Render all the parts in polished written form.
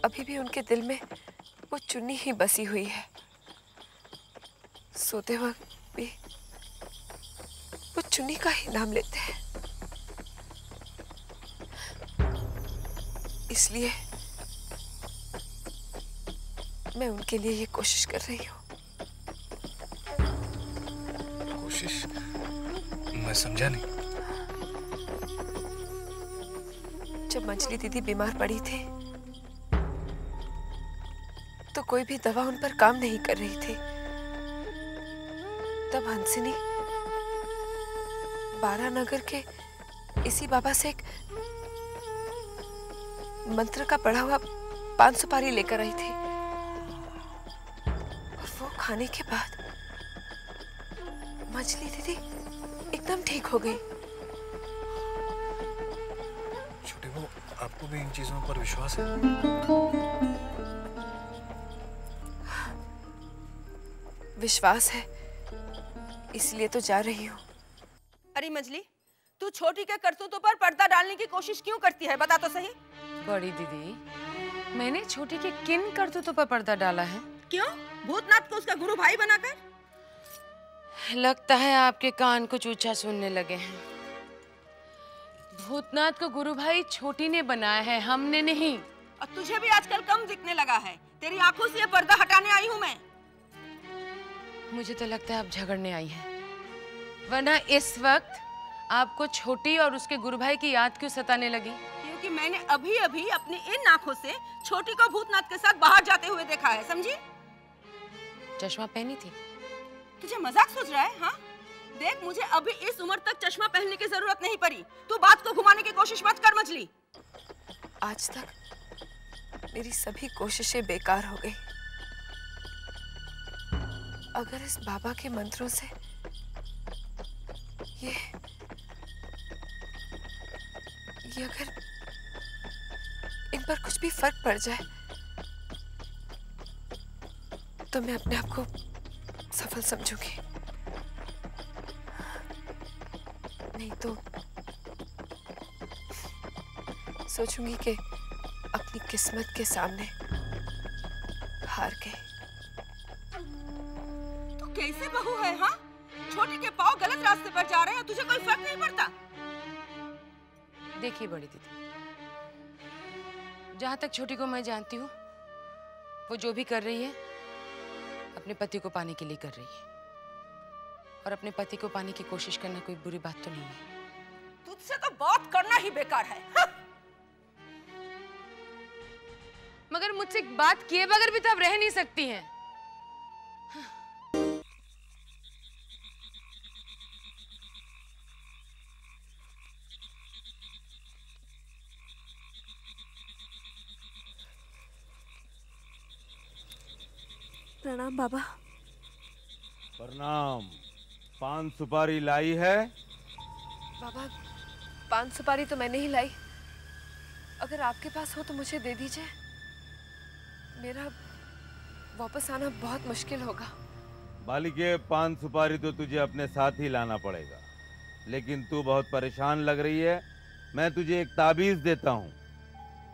अभी भी उनके दिल में वो चुन्नी ही बसी हुई है। सोते वक्त भी वो चुन्नी का ही नाम लेते हैं। इसलिए मैं उनके लिए ये कोशिश कर रही हूँ। कोशिश? मैं समझा नहीं। जब मंजली दीदी बीमार पड़ी थी तो कोई भी दवा उन पर काम नहीं कर रही थी। तब हंसिनी बारानगर के इसी बाबा से एक मंत्र का पढ़ा हुआ पान सुपारी लेकर आई थी और वो खाने के बाद मंजली दीदी एकदम ठीक हो गई। छोटे वो, आपको भी इन चीजों पर विश्वास है? विश्वास है, इसलिए तो जा रही हूँ। अरे मंजली, तू छोटी के करतूतों पर पर्दा डालने की कोशिश क्यों करती है, बता तो सही। बड़ी दीदी, मैंने छोटी के किन करतूतों पर पर्दा डाला है? क्यों? भूतनाथ को उसका गुरु भाई बनाकर? लगता है आपके कान कुछ ऊंचा सुनने लगे हैं। भूतनाथ को गुरु भाई छोटी ने बनाया है, हमने नहीं। और तुझे भी आजकल कम दिखने लगा है। तेरी आंखों से ये पर्दा हटाने आई हूँ मैं। मुझे तो लगता है आप झगड़ने आई हैं, वरना इस वक्त आपको छोटी और उसके गुरु भाई की याद क्यों सताने लगी? क्योंकि मैंने अभी अभी अपनी इन आंखों से छोटी को भूतनाथ के साथ बाहर जाते हुए देखा है, समझी? चश्मा पहनी थी? तुझे मजाक सोच रहा है? हाँ, देख, मुझे अभी इस उम्र तक चश्मा पहनने की जरूरत नहीं पड़ी। तू बात को घुमाने की कोशिश मत कर मंजली। आज तक मेरी सभी कोशिशें बेकार हो गई। अगर इस बाबा के मंत्रों से ये अगर इन पर कुछ भी फर्क पड़ जाए तो मैं अपने आप को सफल समझूंगी। नहीं तो सोचूंगी कि अपनी किस्मत के सामने हार गई। तो कैसे बहू है? हाँ, छोटी के पाँव गलत रास्ते पर जा रहे हैं, तुझे कोई फर्क नहीं पड़ता? देखिए बड़ी दीदी, जहां तक छोटी को मैं जानती हूँ, वो जो भी कर रही है अपने पति को पाने के लिए कर रही है, और अपने पति को पाने की कोशिश करना कोई बुरी बात तो नहीं है। तुझसे तो बात करना ही बेकार है। हाँ? मगर मुझसे एक बात किए बगैर भी तो आप रह नहीं सकती हैं। प्रणाम बाबा। प्रणाम। पान सुपारी लाई है? बाबा, पान सुपारी तो मैंने ही लाई। अगर आपके पास हो तो मुझे दे दीजिए। मेरा वापस आना बहुत मुश्किल होगा। बालिके, पान सुपारी तो तुझे अपने साथ ही लाना पड़ेगा, लेकिन तू बहुत परेशान लग रही है। मैं तुझे एक ताबीज देता हूँ।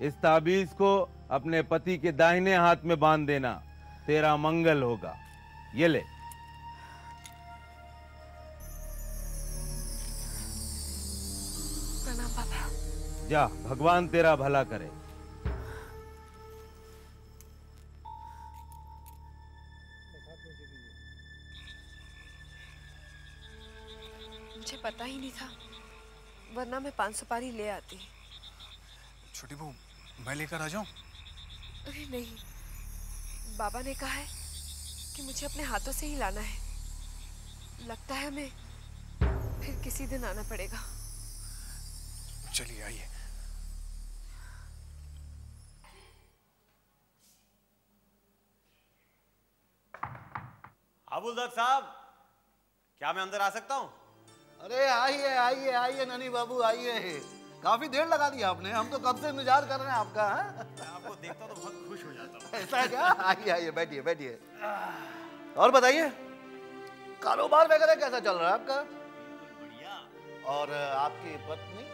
इस ताबीज को अपने पति के दाहिने हाथ में बांध देना, तेरा मंगल होगा। ये ले। प्रणाम बाबा। जा, भगवान तेरा भला करे। मुझे पता ही नहीं था, वरना मैं पान सुपारी ले आती। छोटी बहू, मैं लेकर आ जाऊं? अरे नहीं, बाबा ने कहा है कि मुझे अपने हाथों से ही लाना है। लगता है हमें फिर किसी दिन आना पड़ेगा। चलिए आइए। हवलदार साहब, क्या मैं अंदर आ सकता हूँ? अरे आइए आइए आइए ननी बाबू, आइए। काफी देर लगा दी आपने, हम तो कब से इंतजार कर रहे हैं आपका। मैं आपको देखता तो बहुत खुश हो जाता हूँ। ऐसा है क्या? आइए आइए, बैठिए बैठिए। और बताइए, कारोबार वगैरह कैसा चल रहा है आपका? बढ़िया। और आपकी पत्नी?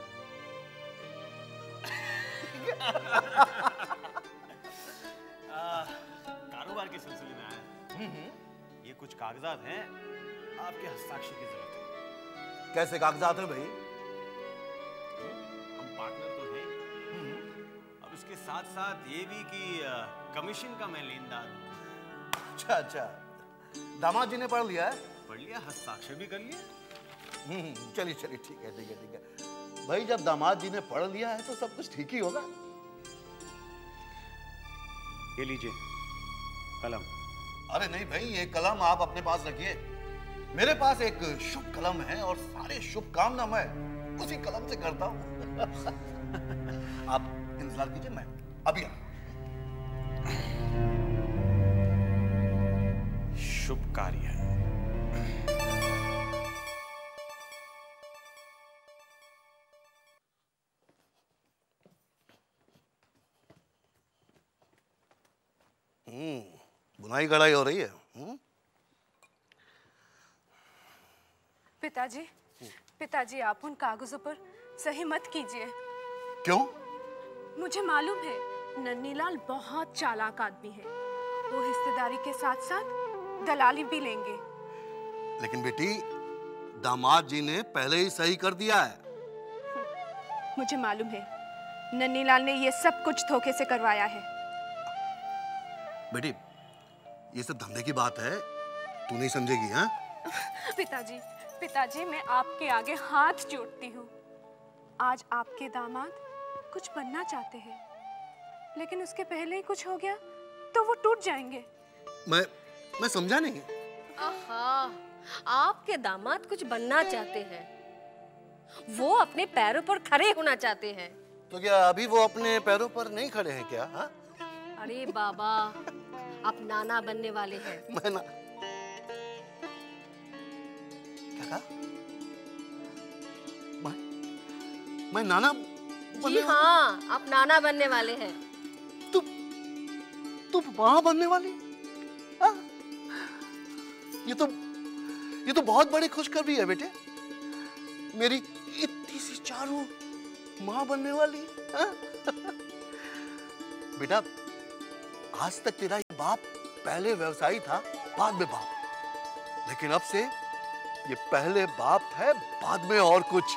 कागजात हैं, आपके हस्ताक्षर की जरूरत है। कैसे कागजात है भाई? हम पार्टनर तो हैं, अब इसके साथ साथ ये भी कि कमीशन का मैं लेनदार हूं। अच्छा अच्छा, दामाद जी ने पढ़ लिया है? पढ़ लिया, हस्ताक्षर भी कर लिया। चलिए चलिए, ठीक है ठीक है ठीक है भाई, जब दामाद जी ने पढ़ लिया है तो सब कुछ ठीक ही होगा। ये लीजिए कलम। अरे नहीं भाई, ये कलम आप अपने पास रखिए, मेरे पास एक शुभ कलम है और सारे शुभ काम ना मैं उसी कलम से करता हूं। आप इंतजार कीजिए, मैं अभी शुभ कार्य है। बुनाई कढ़ाई हो रही है। पिताजी, पिताजी आप उन कागजों पर सही मत कीजिए। क्यों? मुझे मालूम है नन्हीलाल बहुत चालाक आदमी है, वो हिस्सेदारी के साथ साथ दलाली भी लेंगे। लेकिन बेटी, दामाद जी ने पहले ही सही कर दिया है। मुझे मालूम है नन्हीलाल ने ये सब कुछ धोखे से करवाया है। बेटी, ये सब धंधे की बात है, तू नहीं समझेगी। हाँ पिताजी, पिताजी मैं आपके आगे हाथ जोड़ती हूँ। आज आपके दामाद कुछ बनना चाहते हैं, लेकिन उसके पहले ही कुछ हो गया तो वो टूट जाएंगे। मैं समझा नहीं। आहा, आपके दामाद कुछ बनना चाहते हैं, वो अपने पैरों पर खड़े होना चाहते हैं। तो क्या अभी वो अपने पैरों पर नहीं खड़े हैं क्या? हाँ? अरे बाबा, आप नाना बनने वाले हैं। क्या कहा? मैं नाना जी हाँ, आप नाना बनने वाले हैं। तू माँ बनने वाली? हाँ? ये तो बहुत बड़ी खुशखबरी है बेटे, मेरी इतनी सी चारू माँ बनने वाली। हाँ? बेटा, आज तक तेरा ये बाप पहले व्यवसायी था, बाद में बाप, लेकिन अब से ये पहले बाप है, बाद में और कुछ।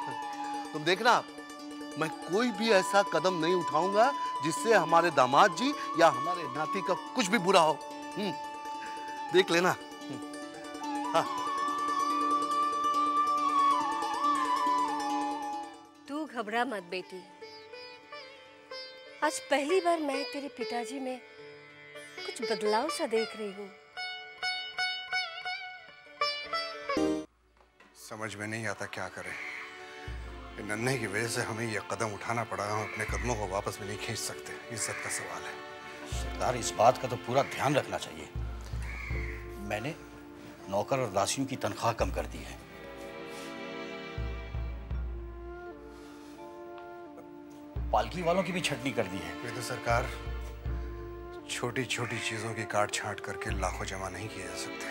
तुम देखना, मैं कोई भी ऐसा कदम नहीं उठाऊंगा जिससे हमारे दामाद जी या हमारे नाती का कुछ भी बुरा हो। देख लेना। हाँ। तू घबरा मत बेटी, आज पहली बार मैं तेरे पिताजी में कुछ बदलाव सा देख रही हूँ। समझ में नहीं आता क्या करें। नन्हे की वजह से हमें यह कदम उठाना पड़ा। हम अपने कदमों को वापस भी नहीं खींच सकते। इज्जत का सवाल है। सरदार, इस बात का तो पूरा ध्यान रखना चाहिए। मैंने नौकर और दासियों की तनख्वाह कम कर दी है। पालकी वालों की भी छटनी कर दी है। वे तो सरकार, छोटी छोटी चीजों की काट छांट करके लाखों जमा नहीं किए जा सकते।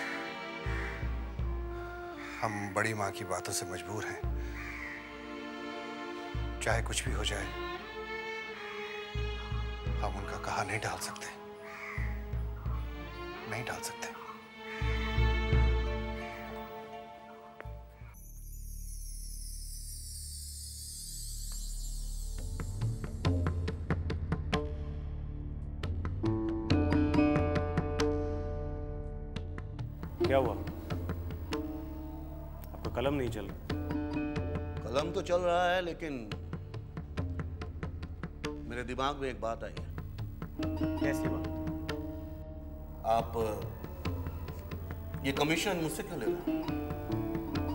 हम बड़ी माँ की बातों से मजबूर हैं। चाहे कुछ भी हो जाए, हम उनका कहा नहीं डाल सकते, नहीं डाल सकते। क्या हुआ? आपका कलम नहीं चल रहा? कलम तो चल रहा है, लेकिन मेरे दिमाग में एक बात आई है। कैसी बात? आप ये कमीशन मुझसे क्यों ले रहे हैं?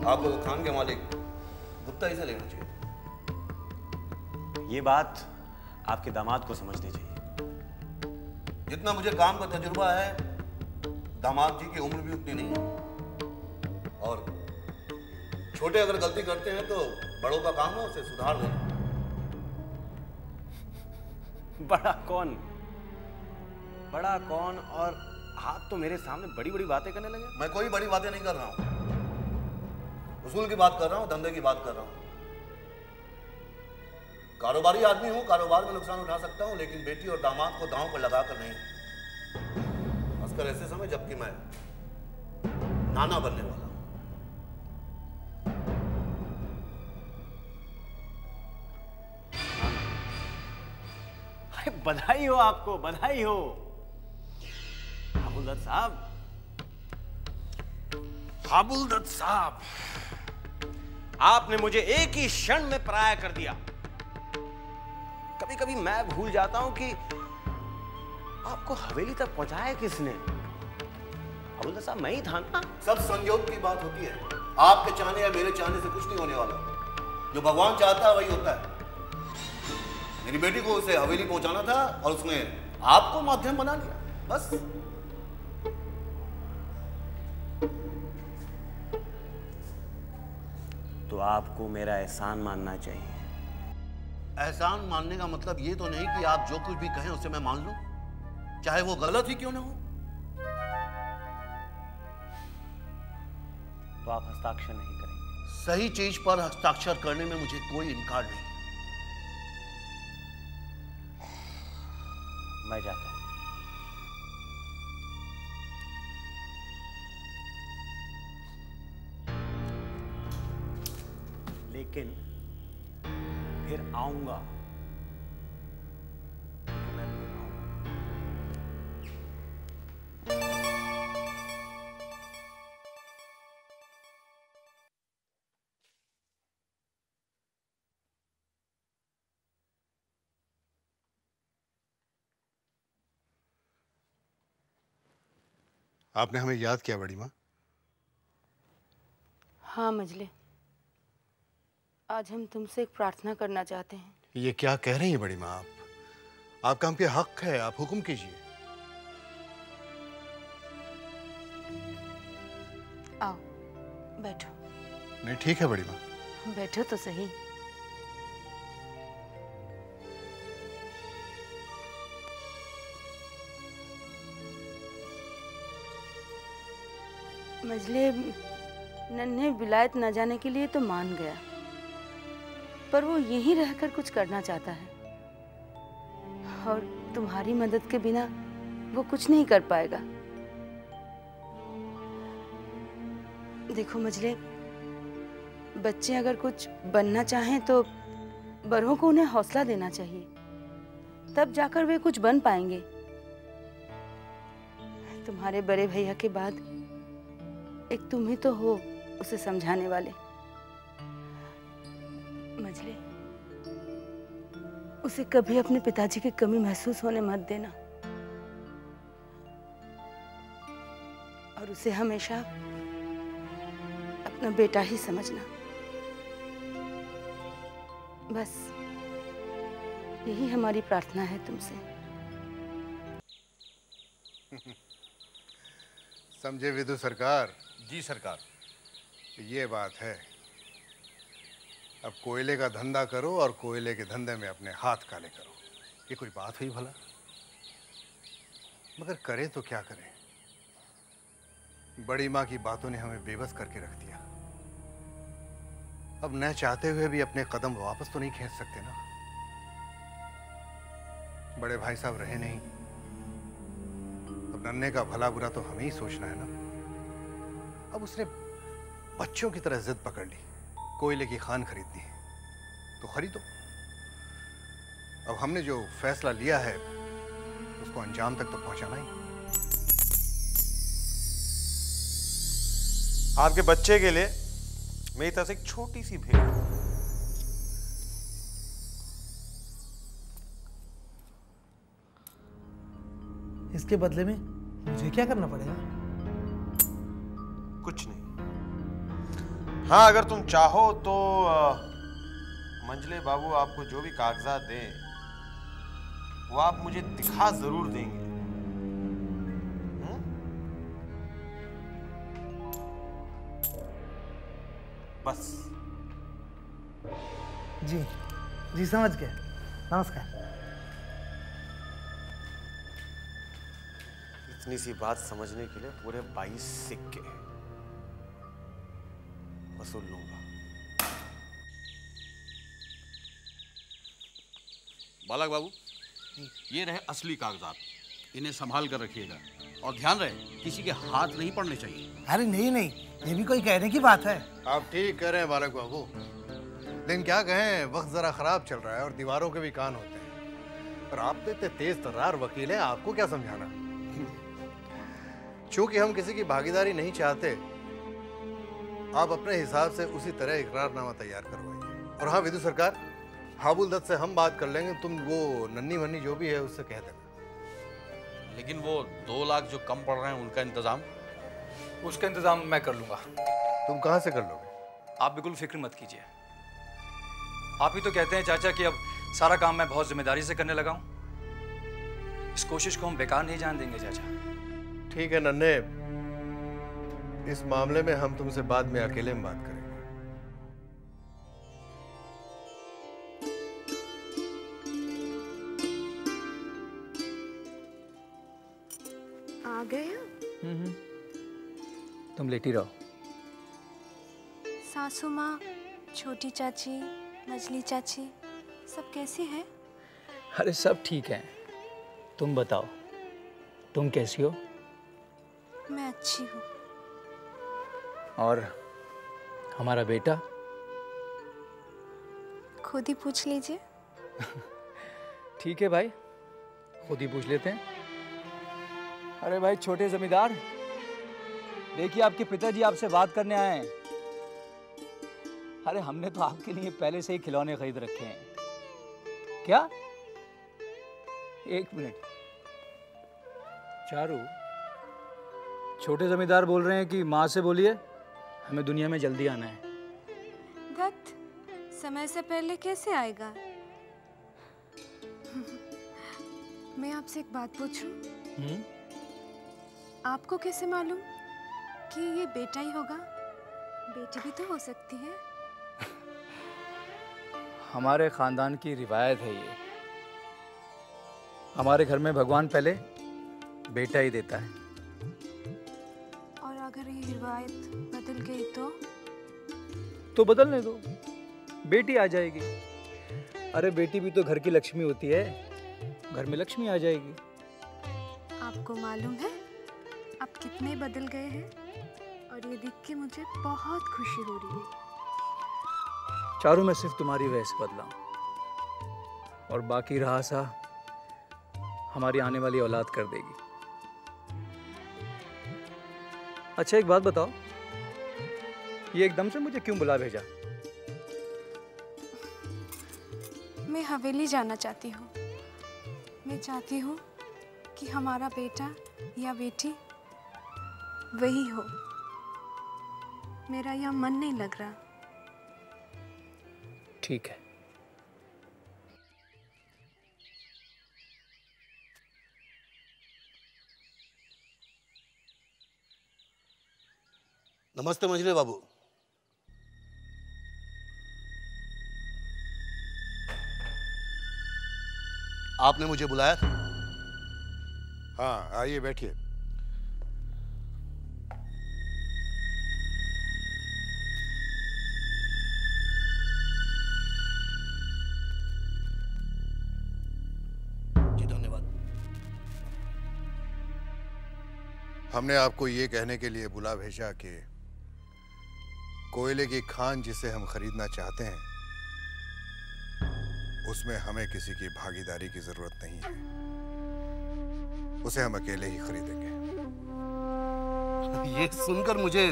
आपको तो खान के मालिक गुप्ता ही से लेना चाहिए। ये बात आपके दामाद को समझनी चाहिए। जितना मुझे काम का तजुर्बा है, दामाद जी की उम्र भी उतनी नहीं है, और छोटे अगर गलती करते हैं तो बड़ों का काम है उसे सुधार देना। बड़ा कौन? बड़ा कौन? और आप तो मेरे सामने बड़ी बड़ी बातें करने लगे। मैं कोई बड़ी बातें नहीं कर रहा हूं, उसूल की बात कर रहा हूं, धंधे की बात कर रहा हूं। कारोबारी आदमी हूं, कारोबार में नुकसान उठा सकता हूं, लेकिन बेटी और दामाद को दांव पर लगाकर नहीं। खासकर ऐसे समय जबकि मैं नाना बनने वाला हूं। बधाई हो आपको, बधाई हो हाबुलदत्त साहब। हाबुलदत्त साहब, आपने मुझे एक ही क्षण में पराया कर दिया। कभी कभी मैं भूल जाता हूं कि आपको हवेली तक पहुंचाया किसने। हाबुलदत्त साहब, मैं ही था ना। सब संयोग की बात होती है। आपके चाहने या मेरे चाहने से कुछ नहीं होने वाला। जो भगवान चाहता है वही होता है। मेरी बेटी को उसे हवेली पहुंचाना था और उसने आपको माध्यम बना लिया, बस। तो आपको मेरा एहसान मानना चाहिए। एहसान मानने का मतलब ये तो नहीं कि आप जो कुछ भी कहें उसे मैं मान लूं, चाहे वो गलत ही क्यों ना हो। तो आप हस्ताक्षर नहीं करेंगे? सही चीज पर हस्ताक्षर करने में मुझे कोई इनकार नहीं। मैं जाता हूं। लेकिन फिर आऊंगा। आपने हमें याद किया बड़ी माँ। हाँ मजले, आज हम तुमसे एक प्रार्थना करना चाहते हैं। ये क्या कह रही हैं बड़ी माँ आप? आपका हम पे हक है, आप हुक्म कीजिए। आओ बैठो। नहीं ठीक है बड़ी माँ। बैठो तो सही। मजले, नन्हे विलायत न जाने के लिए तो मान गया, पर वो यहीं रहकर कुछ करना चाहता है और तुम्हारी मदद के बिना वो कुछ नहीं कर पाएगा। देखो मजले, बच्चे अगर कुछ बनना चाहें तो बड़ों को उन्हें हौसला देना चाहिए, तब जाकर वे कुछ बन पाएंगे। तुम्हारे बड़े भैया के बाद एक तुम ही तो हो उसे समझाने वाले। मजले, उसे कभी अपने पिताजी की कमी महसूस होने मत देना और उसे हमेशा अपना बेटा ही समझना। बस यही हमारी प्रार्थना है तुमसे। समझे विदु सरकार? जी सरकार। ये बात है। अब कोयले का धंधा करो और कोयले के धंधे में अपने हाथ काले करो। ये कोई बात हुई भला? मगर करे तो क्या करें? बड़ी माँ की बातों ने हमें बेबस करके रख दिया। अब न चाहते हुए भी अपने कदम वापस तो नहीं खींच सकते ना। बड़े भाई साहब रहे नहीं, अब नन्हे का भला बुरा तो हमें ही सोचना है ना। अब उसने बच्चों की तरह जिद पकड़ ली, कोयले की खान खरीदनी है तो खरीदो। अब हमने जो फैसला लिया है उसको अंजाम तक तो पहुंचाना ही। आपके बच्चे के लिए मेरी तरफ से एक छोटी सी भेंट। इसके बदले में मुझे क्या करना पड़ेगा? कुछ नहीं। हाँ, अगर तुम चाहो तो मंजले बाबू आपको जो भी कागजात दे वो आप मुझे दिखा जरूर देंगे। बस। जी समझ गया। नमस्कार। इतनी सी बात समझने के लिए पूरे 22 सिक्के वसूल लूंगा। बालक बाबू, ये रहे असली कागजात, इन्हें संभाल कर रखिएगा। और ध्यान रहे किसी के हाथ नहीं पड़ने चाहिए। अरे नहीं नहीं, ये भी कोई कहने की बात है। आप ठीक कह रहे हैं बालक बाबू, लेकिन क्या कहें, वक्त जरा खराब चल रहा है और दीवारों के भी कान होते हैं। पर आप तो इतने तेज तर्रार वकील हैं, आपको क्या समझाना। चूंकि हम किसी की भागीदारी नहीं चाहते, आप अपने हिसाब से उसी तरह इकरारनामा तैयार करवाइए। और हाँ विदु सरकार, हाबुल दत्त से हम बात कर लेंगे, तुम वो नन्नी वन्नी जो भी है उससे कह देना। लेकिन वो 2 लाख जो कम पड़ रहे हैं उनका इंतजाम? उसका इंतजाम मैं कर लूंगा। तुम कहाँ से कर लोगे? आप बिल्कुल फिक्र मत कीजिए। आप ही तो कहते हैं चाचा कि अब सारा काम मैं बहुत जिम्मेदारी से करने लगा हूं। इस कोशिश को हम बेकार नहीं जान देंगे चाचा। ठीक है नन्हे, इस मामले में हम तुमसे बाद में अकेले में बात करेंगे। आ गए? तुम लेटी रहो। सासू माँ, छोटी चाची, मजली चाची सब कैसी हैं? अरे सब ठीक है। तुम बताओ, तुम कैसी हो? मैं अच्छी हूँ। और हमारा बेटा? खुद ही पूछ लीजिए। ठीक है भाई, खुद ही पूछ लेते हैं। अरे भाई छोटे जमींदार, देखिए आपके पिताजी आपसे बात करने आए हैं। अरे हमने तो आपके लिए पहले से ही खिलौने खरीद रखे हैं। क्या? 1 मिनट। चारू, छोटे जमींदार बोल रहे हैं कि माँ से बोलिए हमें दुनिया में जल्दी आना है। दत्त, समय से पहले कैसे आएगा? मैं आपसे एक बात पूछूं? आपको कैसे मालूम कि ये बेटा ही होगा? बेटी भी तो हो सकती है। हमारे खानदान की रिवायत है ये। हमारे घर में भगवान पहले बेटा ही देता है। और अगर ये रिवायत बदल गई तो बदलने दो, बेटी आ जाएगी। अरे बेटी भी तो घर की लक्ष्मी होती है, घर में लक्ष्मी आ जाएगी। आपको मालूम है आप कितने बदल गए हैं? और ये देख के मुझे बहुत खुशी हो रही है। चारू, मैं सिर्फ तुम्हारी वजह से बदला हूं, और बाकी रहा सा हमारी आने वाली औलाद कर देगी। अच्छा एक बात बताओ, ये एकदम से मुझे क्यों बुला भेजा? मैं हवेली जाना चाहती हूँ। मैं चाहती हूँ कि हमारा बेटा या बेटी वही हो। मेरा यहाँ मन नहीं लग रहा। ठीक है। नमस्ते मंजले बाबू। आपने मुझे बुलाया था? हाँ आइए बैठिए। जी धन्यवाद। हमने आपको ये कहने के लिए बुला भेजा कि कोयले की खान जिसे हम खरीदना चाहते हैं उसमें हमें किसी की भागीदारी की जरूरत नहीं है। उसे हम अकेले ही खरीदेंगे। ये सुनकर मुझे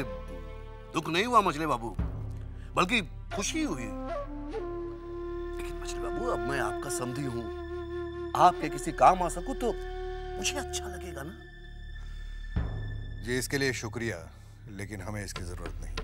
दुख नहीं हुआ मछली बाबू, बल्कि खुशी हुई। लेकिन मछली बाबू, अब मैं आपका समधी हूं, आपके किसी काम आ सकूं तो मुझे अच्छा लगेगा ना। जी इसके लिए शुक्रिया, लेकिन हमें इसकी जरूरत नहीं।